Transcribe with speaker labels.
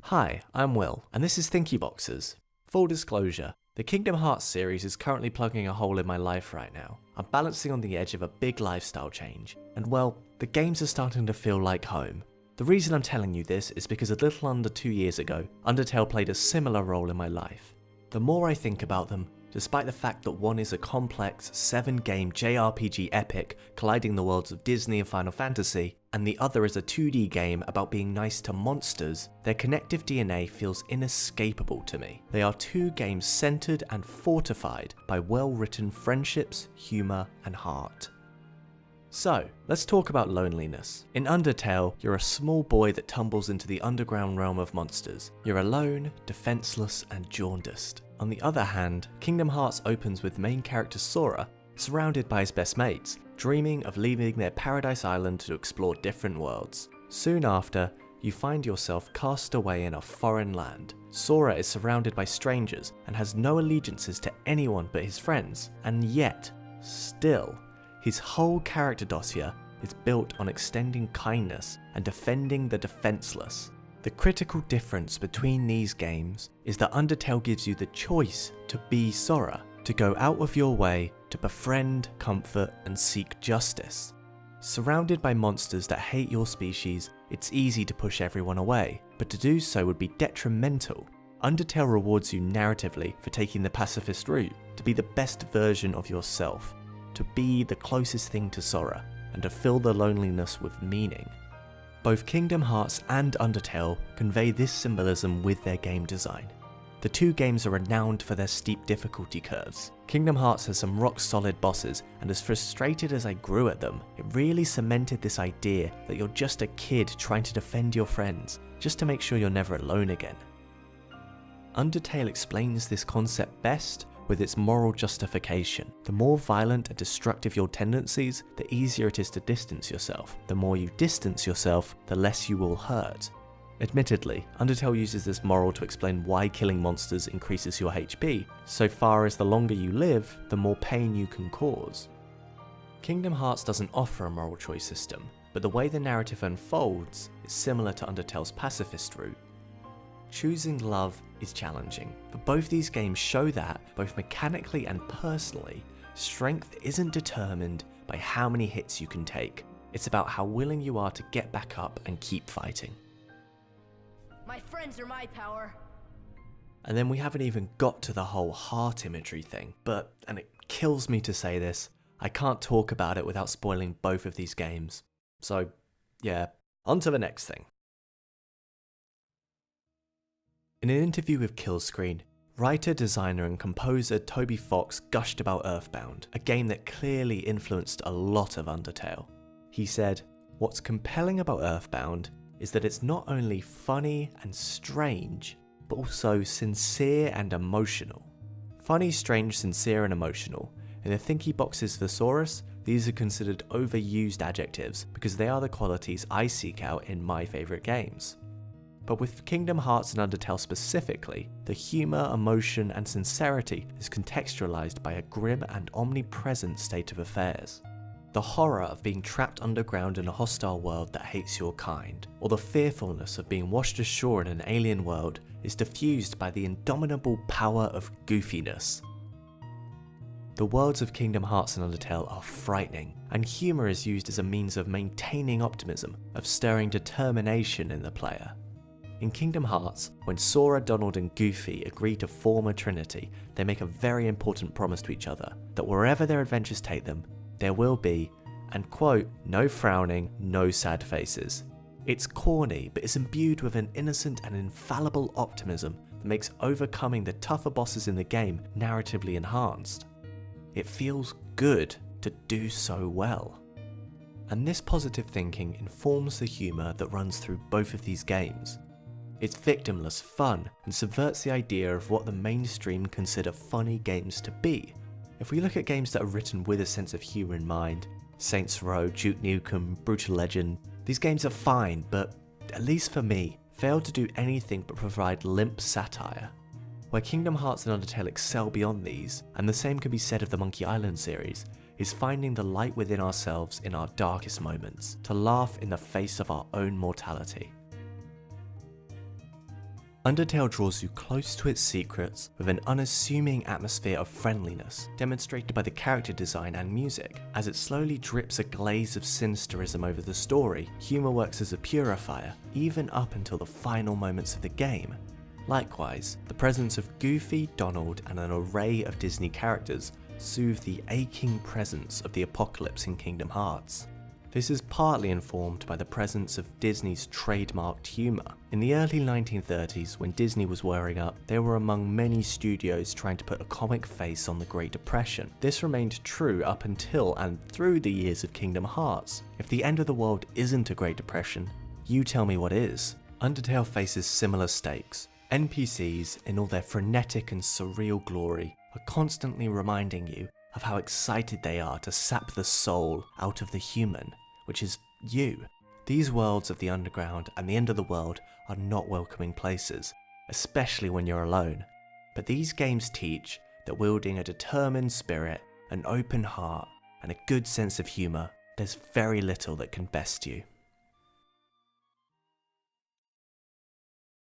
Speaker 1: Hi, I'm Will, and this is Thinky Boxes. Full disclosure, the Kingdom Hearts series is currently plugging a hole in my life right now. I'm balancing on the edge of a big lifestyle change, and well, the games are starting to feel like home. The reason I'm telling you this is because a little under 2 years ago, Undertale played a similar role in my life. The more I think about them, despite the fact that one is a complex 7-game JRPG epic colliding the worlds of Disney and Final Fantasy, and the other is a 2D game about being nice to monsters, their connective DNA feels inescapable to me. They are 2 games centered and fortified by well-written friendships, humor, and heart. So, let's talk about loneliness. In Undertale, you're a small boy that tumbles into the underground realm of monsters. You're alone, defenseless, and jaundiced. On the other hand, Kingdom Hearts opens with main character Sora, surrounded by his best mates, dreaming of leaving their paradise island to explore different worlds. Soon after, you find yourself cast away in a foreign land. Sora is surrounded by strangers and has no allegiances to anyone but his friends, and yet, still, his whole character dossier is built on extending kindness and defending the defenseless. The critical difference between these games is that Undertale gives you the choice to be Sora, to go out of your way to befriend, comfort, and seek justice. Surrounded by monsters that hate your species, it's easy to push everyone away, but to do so would be detrimental. Undertale rewards you narratively for taking the pacifist route, to be the best version of yourself, to be the closest thing to Sora, and to fill the loneliness with meaning. Both Kingdom Hearts and Undertale convey this symbolism with their game design. The 2 games are renowned for their steep difficulty curves. Kingdom Hearts has some rock solid bosses, and as frustrated as I grew at them, it really cemented this idea that you're just a kid trying to defend your friends, just to make sure you're never alone again. Undertale explains this concept best with its moral justification. The more violent and destructive your tendencies, the easier it is to distance yourself. The more you distance yourself, the less you will hurt. Admittedly, Undertale uses this moral to explain why killing monsters increases your HP, so far as the longer you live, the more pain you can cause. Kingdom Hearts doesn't offer a moral choice system, but the way the narrative unfolds is similar to Undertale's pacifist route. Choosing love is challenging, but both these games show that, both mechanically and personally, strength isn't determined by how many hits you can take. It's about how willing you are to get back up and keep fighting.
Speaker 2: My friends are my power.
Speaker 1: And then we haven't even got to the whole heart imagery thing, but, and it kills me to say this, I can't talk about it without spoiling both of these games. So, yeah, on to the next thing. In an interview with Killscreen, writer, designer and composer Toby Fox gushed about Earthbound, a game that clearly influenced a lot of Undertale. He said, "What's compelling about Earthbound is that it's not only funny and strange, but also sincere and emotional." Funny, strange, sincere and emotional. In the Thinky Box's thesaurus, these are considered overused adjectives because they are the qualities I seek out in my favourite games. But with Kingdom Hearts and Undertale specifically, the humour, emotion and sincerity is contextualised by a grim and omnipresent state of affairs. The horror of being trapped underground in a hostile world that hates your kind, or the fearfulness of being washed ashore in an alien world, is diffused by the indomitable power of goofiness. The worlds of Kingdom Hearts and Undertale are frightening, and humour is used as a means of maintaining optimism, of stirring determination in the player. In Kingdom Hearts, when Sora, Donald and Goofy agree to form a trinity, they make a very important promise to each other, that wherever their adventures take them, there will be, and quote, no frowning, no sad faces. It's corny, but it's imbued with an innocent and infallible optimism that makes overcoming the tougher bosses in the game narratively enhanced. It feels good to do so well. And this positive thinking informs the humour that runs through both of these games. It's victimless fun and subverts the idea of what the mainstream consider funny games to be. If we look at games that are written with a sense of humour in mind, Saints Row, Duke Nukem, Brutal Legend, these games are fine, but, at least for me, fail to do anything but provide limp satire. Where Kingdom Hearts and Undertale excel beyond these, and the same can be said of the Monkey Island series, is finding the light within ourselves in our darkest moments, to laugh in the face of our own mortality. Undertale draws you close to its secrets with an unassuming atmosphere of friendliness, demonstrated by the character design and music. As it slowly drips a glaze of sinisterism over the story, humour works as a purifier, even up until the final moments of the game. Likewise, the presence of Goofy, Donald, and an array of Disney characters soothe the aching presence of the apocalypse in Kingdom Hearts. This is partly informed by the presence of Disney's trademarked humour. In the early 1930s, when Disney was wearing up, they were among many studios trying to put a comic face on the Great Depression. This remained true up until and through the years of Kingdom Hearts. If the end of the world isn't a Great Depression, you tell me what is. Undertale faces similar stakes. NPCs, in all their frenetic and surreal glory, are constantly reminding you of how excited they are to sap the soul out of the human, which is you. These worlds of the underground and the end of the world are not welcoming places, especially when you're alone. But these games teach that wielding a determined spirit, an open heart, and a good sense of humour, there's very little that can best you.